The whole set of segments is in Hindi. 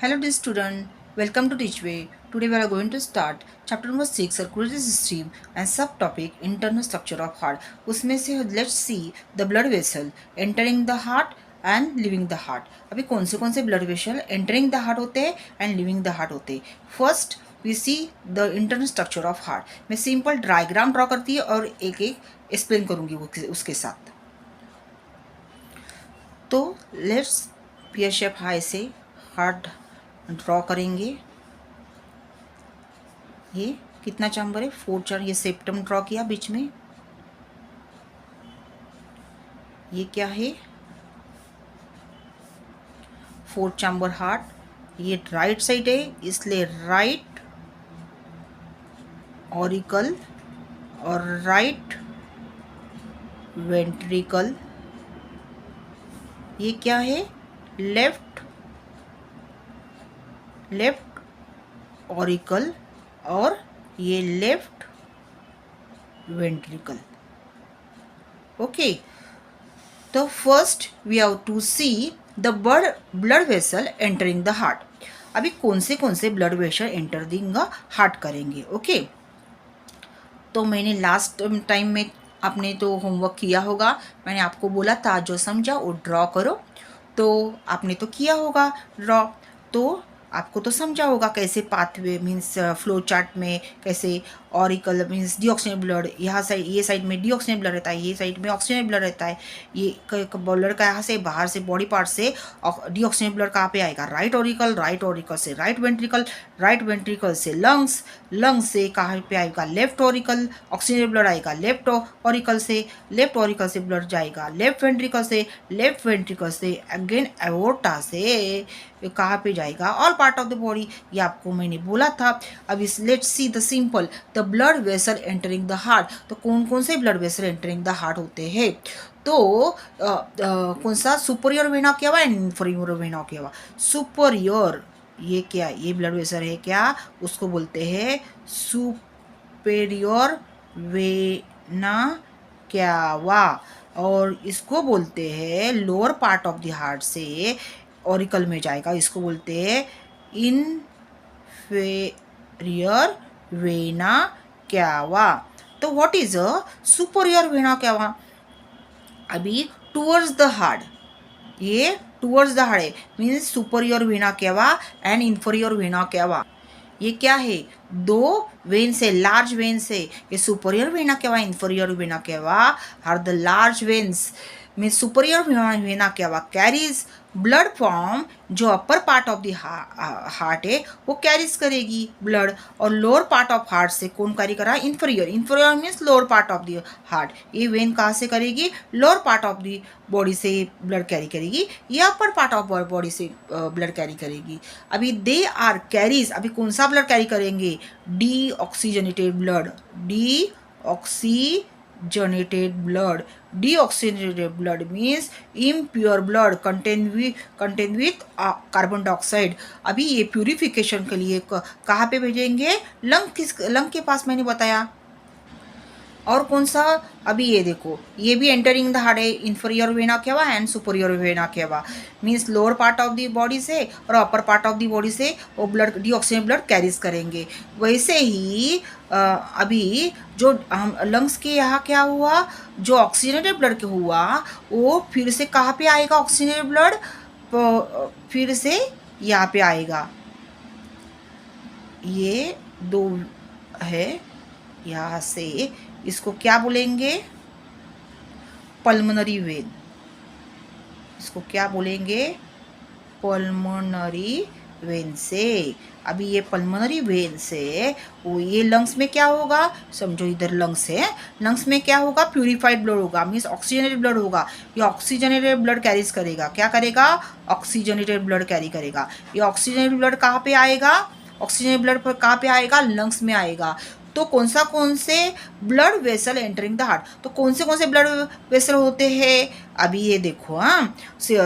Hello dear student, welcome to Teachway. Today we are going to start chapter number 6 circulatory system and subtopic internal structure of heart. उसमें से let's see the blood vessel entering the heart and leaving the heart. अभी कौन से blood vessel entering the heart होते हैं and leaving the heart होते हैं. First we see the internal structure of heart. मैं simple diagram draw करती है और एक एक explain करूँगी उसके साथ. तो let's pear shape हाई से हार्ट ड्रॉ करेंगे. ये कितना चैम्बर है? 4 चैम्बर. ये सेप्टम ड्रॉ किया बीच में. ये क्या है? 4 चैम्बर हार्ट. ये राइट साइड है इसलिए राइट ऑरिकल और राइट वेंट्रिकल. ये क्या है? लेफ्ट ऑरिकल और ये लेफ्ट वेंट्रिकल. ओके, तो first we have to see the blood vessel entering the heart. अभी कौन से ब्लड वेसल एंटरिंग हार्ट करेंगे. ओके, तो मैंने लास्ट टाइम में आपने तो होमवर्क किया होगा. मैंने आपको बोला था जो समझा वो ड्रॉ करो. तो आपने तो किया होगा ड्रॉ. तो आपको तो समझा होगा कैसे पाथवे मीन्स फ्लो चार्ट में कैसे ऑरिकल मीन्स डीऑक्सीजन ब्लड. यहाँ साइड ये साइड में डीऑक्सीजन ब्लड रहता है, ये साइड में ऑक्सीजन ब्लड रहता है. ये ब्लड का यहाँ से बाहर से बॉडी पार्ट से डीऑक्सीजन ब्लड कहाँ पे आएगा? राइट ऑरिकल से राइट वेंट्रिकल से लंग्स से कहाँ पे आएगा? Left auricle. ऑक्सीजन ब्लड आएगा लेफ्ट ऑरिकल से ब्लड जाएगा लेफ्ट वेंट्रिकल से अगेन एओर्टा से कहाँ पे जाएगा? All part of the body. ये आपको मैंने बोला था. अब इस let's see the simple the blood vessel entering the heart. तो कौन से blood vessel entering the heart होते हैं? तो कौन सा? सुपरियर वेना क्या हुआ एंड इन्फीरियर वेना क्या हुआ? सुपरियर ये क्या? ये ब्लड वेसल है क्या? उसको बोलते हैं सुपेरियर वेना क्यावा. और इसको बोलते हैं lower part of the heart से ऑरिकल में जाएगा. इसको बोलते हैं इन्फेरियर वेना क्यावा. तो what is a superior vena cava? अभी टूवर्ड्स द हार्ट. ये टूवर्ड्स द हार्ट है means superior vena cava and inferior vena cava. ये क्या है? दो वेन से लार्ज वेन से. ये superior vena cava inferior vena cava are the large veins. Means superior vena cava carries blood from जो upper part of the heart है वो कैरीज करेगी ब्लड. और लोअर पार्ट ऑफ हार्ट से कौन कैरी करा? Inferior means lower part of the heart. ये वेन कहाँ से करेगी? Lower part of the body से ब्लड कैरी करेगी. ये अपर पार्ट ऑफ बॉडी से ब्लड कैरी करेगी. अभी दे आर कैरीज. अभी कौन सा ब्लड कैरी करेंगे? Deoxygenated blood. Deoxygenated blood means impure blood contained with carbon dioxide. अभी ये प्यूरिफिकेशन के लिए कहाँ पे भेजेंगे? लंग के पास मैंने बताया. और कौन सा? अभी ये देखो ये भी एंटरिंग द हार्ट है. Inferior vena cava and superior vena cava means lower part of the body से और अपर पार्ट ऑफ द बॉडी से वो ब्लड डीऑक्सीजन ब्लड कैरीज करेंगे. वैसे ही अभी जो हम लंग्स के यहाँ क्या हुआ? जो ऑक्सीजनेटेड ब्लड के हुआ वो फिर से कहाँ पे आएगा? ऑक्सीजनेटेड ब्लड फिर से यहाँ पे आएगा. ये दो है यहाँ से. इसको क्या बोलेंगे? Pulmonary vein. इसको क्या बोलेंगे? पल्मोनरी वेन से. अभी ये पल्मोनरी वेन से वो ये लंग्स में क्या होगा? समझो इधर लंग्स है. लंग्स में क्या होगा? प्यूरिफाइड ब्लड होगा मीन्स ऑक्सीजनेटेड ब्लड होगा. ये ऑक्सीजनेटेड ब्लड कैरीज करेगा. क्या करेगा? ऑक्सीजनेटेड ब्लड कैरी करेगा. ये ऑक्सीजनेटेड ब्लड कहाँ पे आएगा? ऑक्सीजनेटेड ब्लड पर कहाँ पे आएगा? लंग्स में आएगा. तो कौन से blood vessel entering the heart? तो कौन से ब्लड वेसल होते हैं? अभी ये देखो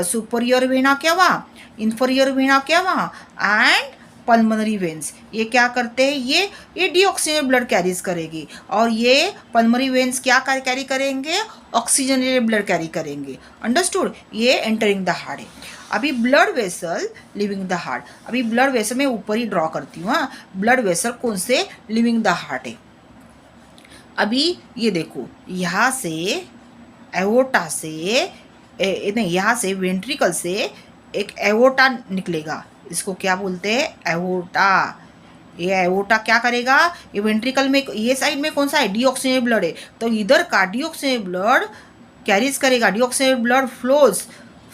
सुपरियर वेना क्या हुआ, इन्फीरियर वेना क्या हुआ एंड पल्मोनरी वेन्स, ये क्या करते हैं, ये डीऑक्सीजनेटेड ब्लड कैरीज करेगी, और ये पल्मोनरी वेन्स क्या कैरी करेंगे, ऑक्सीजनेटेड ब्लड कैरी करेंगे। अंडरस्टूड, ये एंटरिंग द हार्ट है। अभी blood vessel living the heart, अभी ब्लड वेसल मैं ऊपर ही ड्रॉ करती हूँ। हाँ, ब्लड वेसल कौन से लिविंग द हार्ट है। अभी ये देखो, यहाँ से एवोटा से नहीं, यहाँ से वेंट्रिकल से एक एवोटा निकलेगा, इसको क्या बोलते हैं, एवोटा। ये एवोटा क्या करेगा, ये वेंट्रिकल में, ये साइड में कौन सा है, डीऑक्सीजनेटेड ब्लड है, तो इधर का डीऑक्सीजनेटेड ब्लड कैरीज करेगा, deoxygenated blood flows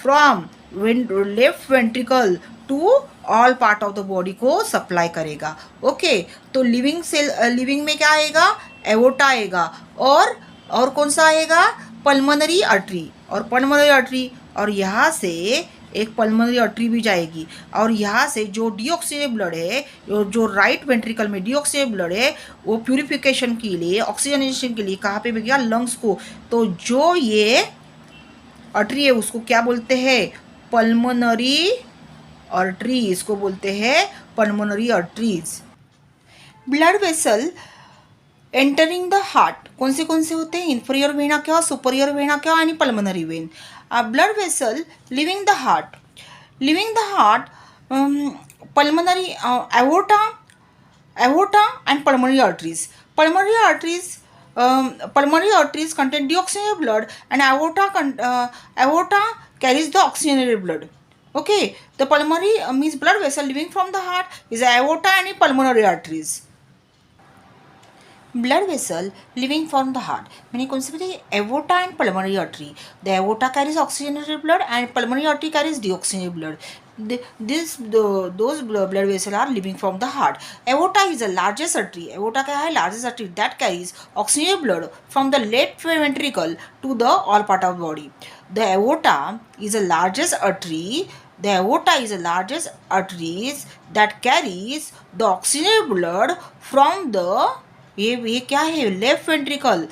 from left ventricle to all part of the body को सप्लाई करेगा। ओके, तो लिविंग सेल, लिविंग में क्या आएगा, एवोटा आएगा, और कौन सा आएगा, पल्मोनरी आर्टरी, और पल्मोनरी आर्टरी, और यहाँ से एक पल्मोनरी आर्टरी भी जाएगी, और यहाँ से जो डीऑक्सीजनेटेड ब्लड है, जो राइट वेंट्रिकल में डीऑक्सीजनेटेड ब्लड है, वो प्यूरिफिकेशन के लिए, ऑक्सीजनेशन के लिए कहाँ पे गया, लंग्स को। तो जो ये आर्टरी है उसको क्या बोलते हैं, पल्मोनरी आर्टरी, इसको बोलते हैं pulmonary arteries. Blood vessel entering the heart कौन से होते हैं, इन्फीरियर वेना क्या, सुपरियर वेना क्या, आणि pulmonary vein. Blood vessel living the heart, pulmonary aorta and pulmonary arteries. Pulmonary arteries contain deoxygenated blood, and aorta carries the oxygenated blood. Okay, the pulmonary means blood vessel living from the heart is aorta and pulmonary arteries. Blood vessel living from the heart, meaning consider aorta and pulmonary artery. The aorta carries oxygenated blood and pulmonary artery carries deoxygenated blood. Those blood vessels are living from the heart. Aorta is the largest artery. Aorta क्या है, largest artery that carries oxygenated blood from the left ventricle to the all part of body. The aorta is the largest artery. The aorta is the largest arteries that carries the oxygenated blood from the ये क्या है, left ventricle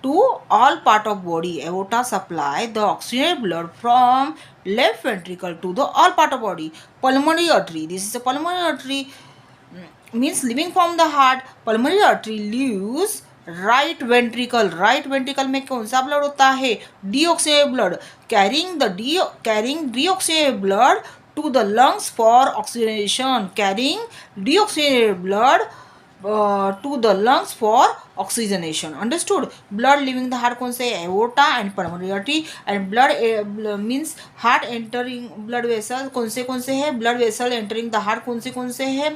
to all part of body. Aorta supply the oxygenated blood from left ventricle to the all part of body. Pulmonary artery, this is a pulmonary artery, means living from the heart. Pulmonary artery leaves right ventricle. Right ventricle में कौन सा ब्लड होता है, deoxygenated blood, carrying deoxygenated blood to the lungs for oxygenation. Carrying deoxygenated blood to the lungs for oxygenation. Understood? Blood leaving the heart कौन से, aorta and pulmonary artery. And blood means heart entering blood vessel कौन से है, blood vessel entering the heart कौन से है,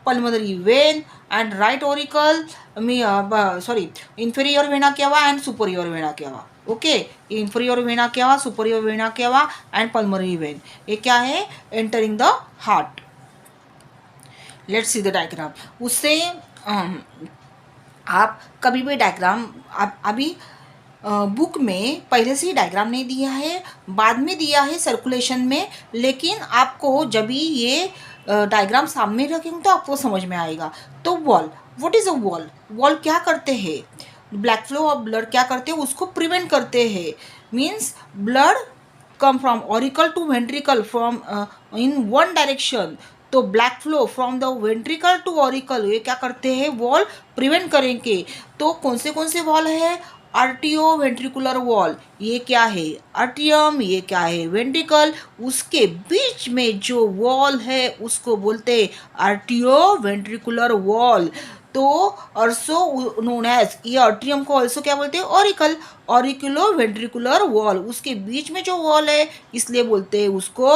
pulmonary vein and right auricle, inferior vena क्या हुआ and superior vena क्या हुआ. ओके, inferior vena क्या हुआ, superior vena क्या हुआ and pulmonary vein, ये क्या है, entering the heart. Let's see the diagram. उससे आप कभी भी डायग्राम, आप अभी बुक में पहले से ही डायग्राम नहीं दिया है, बाद में दिया है सर्कुलेशन में, लेकिन आपको जब भी ये डायग्राम सामने रखेंगे तो आपको समझ में आएगा. तो wall, what is a wall, wall क्या करते हैं, ब्लैक फ्लो ऑफ ब्लड क्या करते हैं, उसको प्रिवेंट करते हैं. Means blood come from auricle to ventricle from in one direction. तो back flow from the ventricle to auricle, ये क्या करते हैं, वॉल प्रिवेंट करेंगे. तो कौन से वॉल है, आर्टियो वेंट्रिकुलर वॉल, ये क्या है, आर्टियम, ये क्या है, वेंट्रिकल, उसके बीच में जो वॉल है उसको बोलते हैं आर्टियो वेंट्रिकुलर वॉल. तो ऑल्सो नोन एज, ये आर्टियम को ऑल्सो क्या बोलते हैं, ऑरिकल, ऑरिकुलो वेंट्रिकुलर वॉल, उसके बीच में जो वॉल है इसलिए बोलते हैं उसको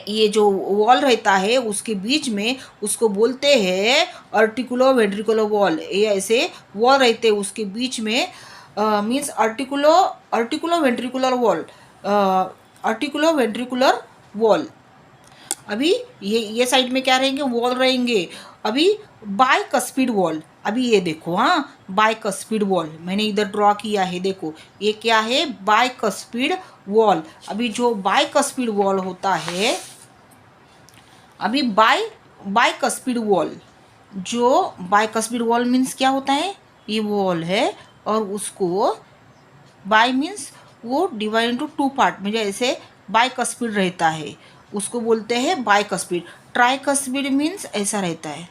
ये जो वॉल रहता है उसके बीच में उसको बोलते हैं आर्टिकुलो वेंट्रिकुलर वॉल. ये ऐसे वॉल रहते हैं उसके बीच में, means articulo ventricular valve, articulo ventricular valve. अभी ये साइड में क्या रहेंगे, वॉल रहेंगे. अभी बाइकस्पिड वॉल, अभी ये देखो, हाँ, बाइकस्पिड वॉल मैंने इधर ड्रॉ किया है, देखो ये क्या है, बाइकस्पिड वॉल. अभी जो बाइकस्पिड वॉल होता है, अभी बाइकस्पिड वॉल, जो बाइकस्पिड वॉल मीन्स क्या होता है, ये वॉल है और उसको बाई मीन्स वो डिवाइड इनटू टू पार्ट में, जैसे बाइकस्पिड रहता है उसको बोलते हैं बाइकस्पिड। ट्राइकस्पिड मीन्स ऐसा रहता है,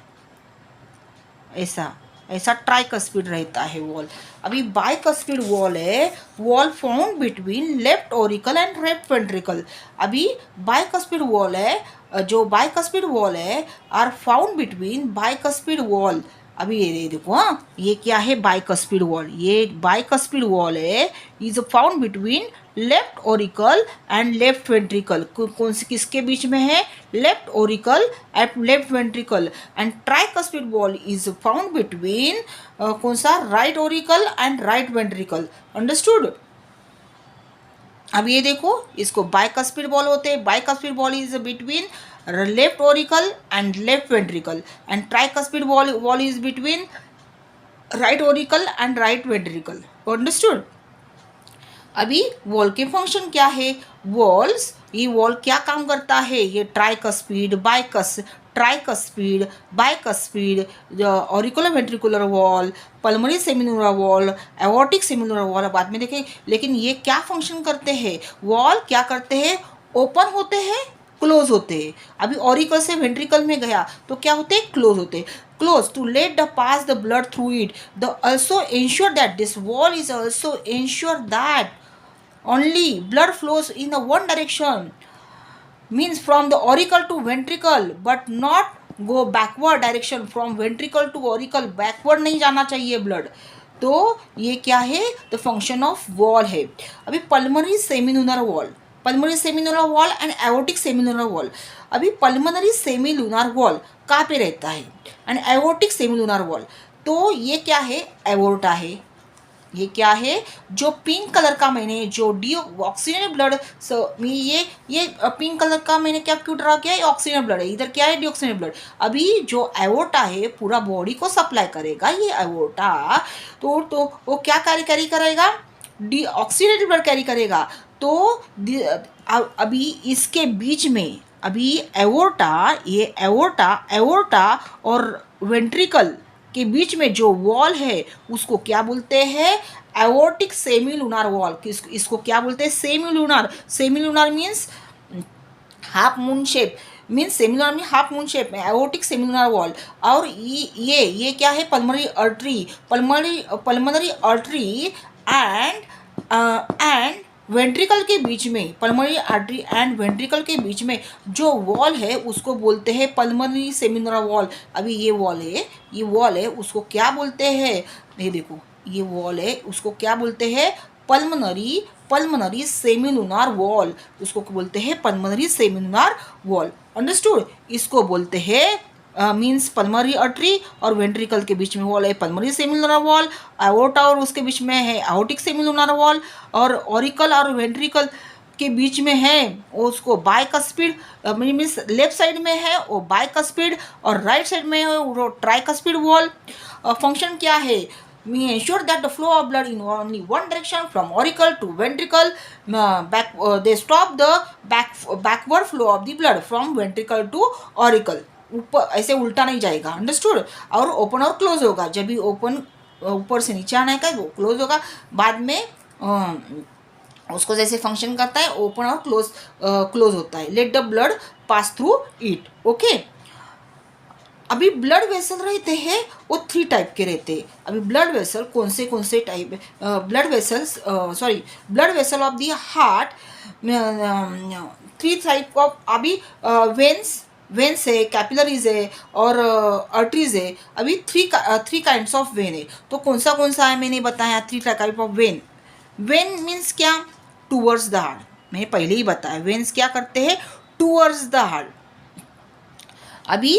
ऐसा ऐसा ट्राइकस्पिड रहता है वॉल। अभी बाइकस्पिड वॉल है, valve found between left auricle and left ventricle. अभी बाइकस्पिड वॉल है, जो बाइकस्पिड वॉल है are found between bicuspid valve. अभी ये देखो, हाँ ये क्या है, बाइकस्पिड वॉल। ये बाइकस्पिड वॉल है, is found between left auricle and left ventricle. कौन से किसके बीच में है, left auricle at left ventricle. And tricuspid valve is found between कौन सा, right auricle and right ventricle. Understood. अब ये देखो, इसको बाइकस्पिड बॉल होते हैं। Bicuspid valve is between left auricle and left ventricle, and tricuspid valve is between right auricle and right ventricle. Understood. अभी वॉल के फंक्शन क्या है, वॉल्स, ये वॉल क्या काम करता है, ये tricuspid, tricuspid, bicuspid, auricular ventricular valve, pulmonary semilunar valve, aortic semilunar valve बाद में देखें। लेकिन ये क्या फंक्शन करते हैं, वॉल क्या करते हैं, ओपन होते हैं, क्लोज होते हैं। अभी ऑरिकल से वेंट्रिकल में गया तो क्या होते हैं, क्लोज होते हैं। Close to let the pass the blood through it. The also ensure that this wall is also ensure that only blood flows in the one direction, means from the auricle to ventricle, but not go backward direction, from ventricle to auricle backward नहीं जाना चाहिए blood। तो ये क्या है, द फंक्शन ऑफ वॉल है। अभी pulmonary semilunar wall, pulmonary semilunar wall and aortic semilunar wall. अभी पल्मोनरी सेमिलुनर वॉल कहाँ पे रहता है, एंड एओर्टिक सेमिलुनर वॉल, तो ये क्या है, एओर्टा है। ये क्या है, जो पिंक कलर का मैंने जो डी ऑक्सीजन ब्लड, ये पिंक कलर का मैंने क्या क्यों ड्रा किया है, ऑक्सीजन ब्लड है, इधर क्या है, डीऑक्सीजन ब्लड। अभी जो एओर्टा है पूरा बॉडी को सप्लाई करेगा ये एओर्टा, तो वो क्या कैरी करेगा, डी ऑक्सीजन ब्लड कैरी करेगा। तो अभी इसके बीच में, अभी एओर्टा, ये एओर्टा और वेंट्रिकल के बीच में जो वॉल है उसको क्या बोलते हैं, एओर्टिक सेमिलुनर वॉल। इसको क्या बोलते हैं, semilunar. Semilunar means half moon shape, means semilunar mean half moon shape में, एओर्टिक सेमिलुनर वॉल। और ये क्या है, pulmonary artery, pulmonary artery and ventricle के बीच में, पल्मोनरी आर्टरी एंड वेंट्रिकल के बीच में जो वॉल है उसको बोलते हैं पल्मोनरी सेमिलुनर वॉल। अभी ये वॉल है उसको क्या बोलते हैं, ये देखो ये वॉल है उसको क्या बोलते हैं, पल्मोनरी सेमिलुनर वॉल, उसको बोलते हैं पल्मोनरी सेमिलुनर वॉल। अंडरस्टूड। इसको बोलते हैं मीन्स पल्मोनरी आर्टरी और वेंट्रिकल के बीच में वॉल है पल्मोनरी सेमिलुनर वॉल, एओर्टा और उसके बीच में है एओर्टिक सेमिलुनर वॉल, और ऑरिकल और वेंट्रिकल के बीच में है उसको बाइकस्पिड, मीन्स लेफ्ट साइड में है वो बाइकस्पिड और राइट साइड में है वो ट्राइकस्पिड वॉल। फंक्शन क्या है, we ensure that the flow of blood in only one direction from auricle to ventricle, they stop the backward flow of the blood from ventricle to auricle। ऊपर ऐसे उल्टा नहीं जाएगा। अंडरस्टूड। और ओपन और क्लोज होगा, जब भी ओपन ऊपर से नीचे आने का वो क्लोज होगा, बाद में उसको जैसे फंक्शन करता है ओपन और क्लोज होता है। Let the blood pass through it. Okay. अभी ब्लड वेसल रहते हैं वो 3 टाइप के रहते हैं। अभी ब्लड वेसल कौन से type, blood vessel of the heart 3 type of. अभी वेन्स है, कैपिलरीज है और आर्टरीज है। अभी 3 काइंड्स ऑफ वेन है। तो कौन सा है मैंने बताया, 3 type of when. When means क्या, टूवर्ड्स द हार्ट, मैंने पहले ही बताया वेन्स क्या करते हैं, टूवर्ड्स द हार्ट। अभी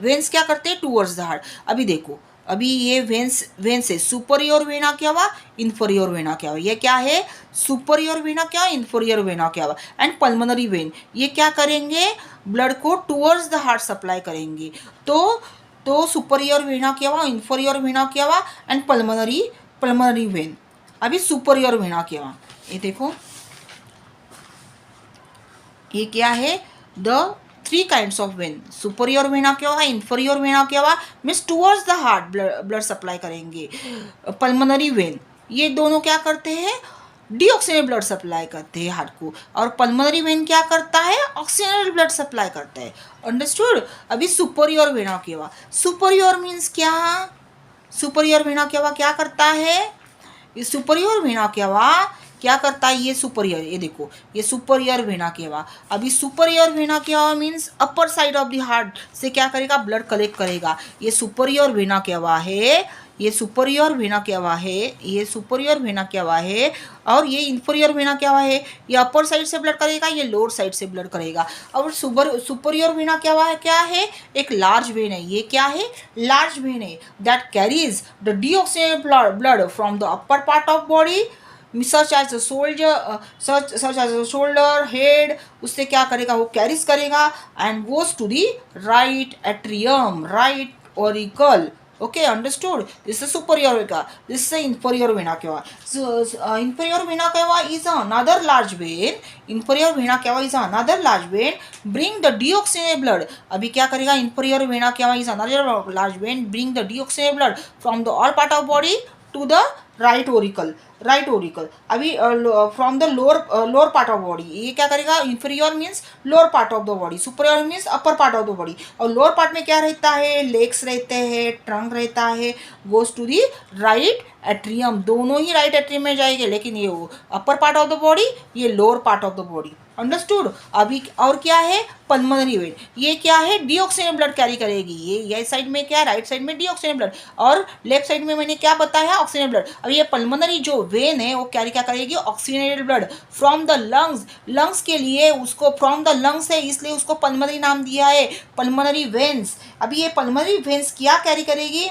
वेन्स क्या करते हैं, टूवर्ड्स द हार्ट। अभी देखो, अभी ये वेन्स है, सुपरियर वेना क्या हुआ, इन्फीरियर वेना क्या हुआ। ये क्या है, सुपरियर वेना क्या, इन्फीरियर वेना क्या हुआ। एंड पल्मोनरी वेन, ये क्या करेंगे, ब्लड को टूवर्ड्स द हार्ट सप्लाई करेंगे। तो सुपरियर वेना क्या हुआ, इन्फीरियर वेना क्या हुआ, एंड पल्मोनरी वेन। अभी सुपरियर वेना क्या हुआ, ये देखो ये क्या है, the 3 kinds of when. Superior vena क्या हुआ, इन्फीरियर वेना क्या हुआ, means towards the heart blood supply करेंगे। पल्मोनरी वेन, ये दोनों क्या करते हैं, डीऑक्सीजनेटेड ब्लड सप्लाई करते हैं हार्ट को, और पल्मोनरी वेन क्या करता है, ऑक्सीजनेटेड ब्लड सप्लाई करता है। अंडरस्टूड। अभी सुपरियर वेना केवा, सुपरियर मीन्स क्या, सुपरियर वेना केवा क्या करता है, ये सुपरियर वेना केवा क्या करता है, ये सुपरियर, ये देखो ये सुपरियर वेना केवा। अभी superior vena cava means upper side of the heart से क्या करेगा, ब्लड कलेक्ट करेगा। ये सुपरियर वेना केवा है, ये सुपरियर वेना केवा है, ये सुपरियर वेना केवा है, और ये इंफीरियर वेना केवा है, ये अपर साइड से ब्लड करेगा, ये लोअर साइड से ब्लड करेगा। और सुपरियर वेना केवा है क्या है, एक लार्ज वेन है, ये क्या है, लार्ज वेन है, that carries the deoxygenated blood from the upper part of body such as a soldier, such as a shoulder, head, उससे क्या करेगा, वो कैरीज करेगा and goes to the right atrium, right auricle. Okay, understood. This is superior vena. This is inferior vena cava. So, inferior vena cava is another large vein. Inferior vena cava is another large vein. Bring the deoxygenated blood. अभी क्या करेगा, inferior vena cava is another large vein. Bring the deoxygenated blood from the all part of body to the right auricle, right auricle. अभी from the lower part of body, ये क्या करेगा, inferior means lower part of the body, superior means upper part of the body. और लोअर पार्ट में क्या रहता है, लेग्स रहते हैं, ट्रंक रहता है, goes to the right atrium, दोनों ही राइट एट्रियम में जाएंगे, लेकिन ये upper part of the body, ये lower part of the body. Understood. अभी और क्या है, पल्मोनरी वेन, ये क्या है, डीऑक्सीजनेटेड ब्लड कैरी करेगी। ये साइड में क्या, राइट साइड में डीऑक्सीजनेटेड ब्लड, और लेफ्ट साइड में मैंने क्या बताया, ऑक्सीजनेटेड ब्लड। अब ये पल्मोनरी जो वेन है वो कैरी क्या करेगी, oxygenated blood from the lungs, lungs के लिए उसको फ्रॉम द लंग्स है, इसलिए उसको पल्मोनरी नाम दिया है, पल्मोनरी वेन्स। अभी ये पल्मोनरी वेन्स क्या कैरी करेगी,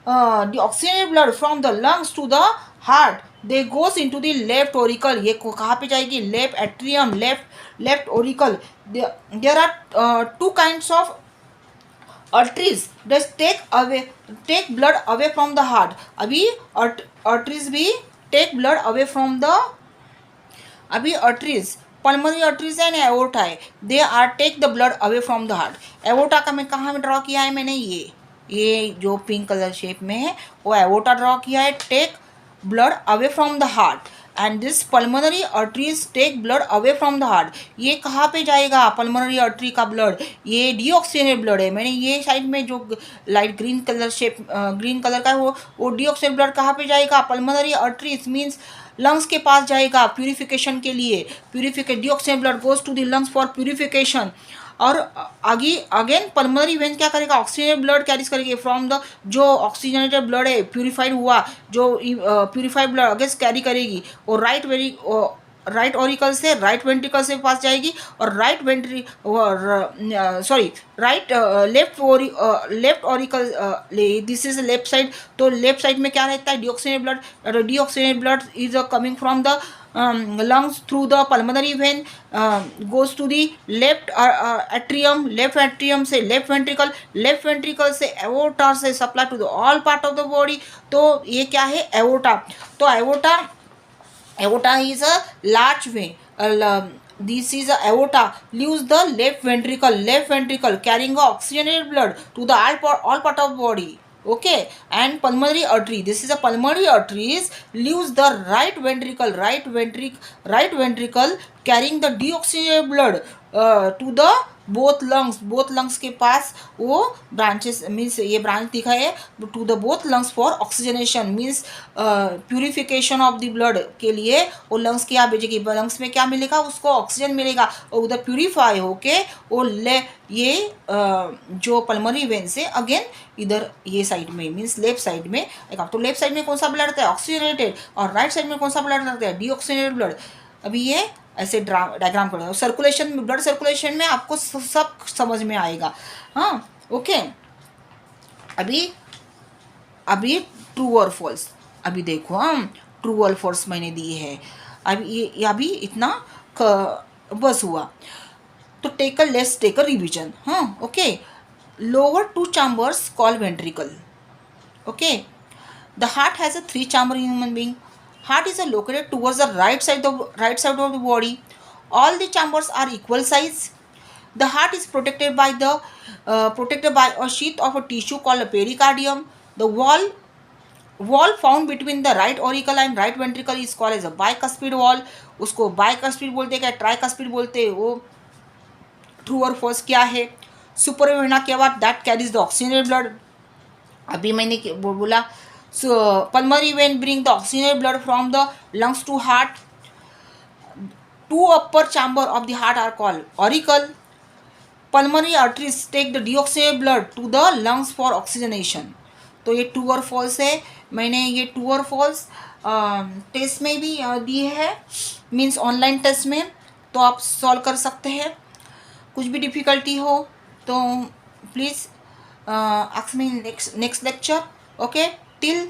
oxygenated blood from the lungs to the heart, they goes into the left auricle. ये कहाँ पे जाएगी, left atrium, left auricle. There are two kinds of arteries that take blood away from the heart. अभी arteries भी take blood away from the, अभी arteries pulmonary arteries है ना, aorta है, they are take the blood away from the heart. aorta का मैं कहाँ में ड्रॉ किया है मैंने, ये जो पिंक कलर शेप में है वो aorta ड्रॉ किया है, take blood away from the heart. And this pulmonary arteries take blood away from the heart. ये कहाँ पे जाएगा, पल्मोनरी आर्टरी का ब्लड, ये डीऑक्सीजनेटेड ब्लड है। मैंने ये साइड में जो light green colour shape, green colour का है, वो डीऑक्सीजनेटेड ब्लड कहाँ पे जाएगा, पल्मोनरी आर्टरीज मीन्स लंग्स के पास जाएगा प्यूरिफिकेशन के लिए। Deoxygenated blood goes to the lungs for purification. और आगे अगेन पल्मोनरी वेन क्या करेगा, ऑक्सीजनेटेड ब्लड कैरीज करेगी फ्रॉम द, जो ऑक्सीजनेटेड ब्लड है प्यूरिफाइड हुआ, जो प्यूरिफाइड ब्लड अगेंस्ट कैरी करेगी, और राइट ऑरिकल से राइट वेंट्रिकल से पास जाएगी, और left auricle, this is left side. तो लेफ्ट साइड में क्या रहता है, deoxygenated blood is coming from the lungs through the pulmonary vein, goes to the left atrium, left atrium से left ventricle से aorta से supply to the all part of the body। तो ये क्या है, aorta। तो aorta is a large vein, this is a aorta, leaves the left ventricle carrying oxygenated blood to the all part of body। Okay, and pulmonary artery, this is a pulmonary arteries, leaves the right ventricle carrying the deoxygenated blood to the both lungs के पास वो branches means ये branch दिखा है to the both lungs for oxygenation means purification of the blood के लिए वो lungs क्या भेजेगी, lungs में क्या मिलेगा, उसको ऑक्सीजन मिलेगा, और उधर प्यूरिफाई होके वो ये जो पल्मोनरी वेन से अगेन इधर ये साइड में मीन्स लेफ्ट साइड में, तो लेफ्ट साइड में कौन सा ब्लड रहता है, ऑक्सीजनेटेड, और राइट साइड में कौन सा ब्लड रहता है, डीऑक्सीजनेटेड ब्लड। अभी ये ऐसे डायग्राम करें, सर्कुलेशन, ब्लड सर्कुलेशन में आपको सब समझ में आएगा। हाँ, ओके। अभी ट्रू और फॉल्स, अभी देखो हम ट्रू और फॉल्स मैंने दिए है। अभी ये अभी इतना बस हुआ, तो लेट्स टेक अ रिविजन। हाँ, okay. Lower two chambers called ventricle. Okay, the heart has a 3 chamber in human being. Heart is located towards the right side of the body. All the chambers are equal size. The heart is protected by a sheath of a tissue called a pericardium. The wall valve found between the right auricle and right ventricle is called as a bicuspid valve. उसको बाइकस्पिड बोलते हैं क्या ट्राइकस्पिड बोलते हैं, वो ट्रू और फॉल्स क्या है। सुपरवेना के बाद that carries the oxygenated blood, अभी मैंने बोला pulmonary vein bring the oxygenated blood from the lungs to heart. Two upper chamber of the heart are called auricle. Pulmonary arteries take the deoxygenated blood to the lungs for oxygenation. तो ये ट्रू और फॉल्स है। मैंने ये ट्रू और फॉल्स टेस्ट में भी दिए है, मीन्स ऑनलाइन टेस्ट में, तो आप सॉल्व कर सकते हैं। कुछ भी डिफ़िकल्टी हो तो please ask me next lecture. Okay, till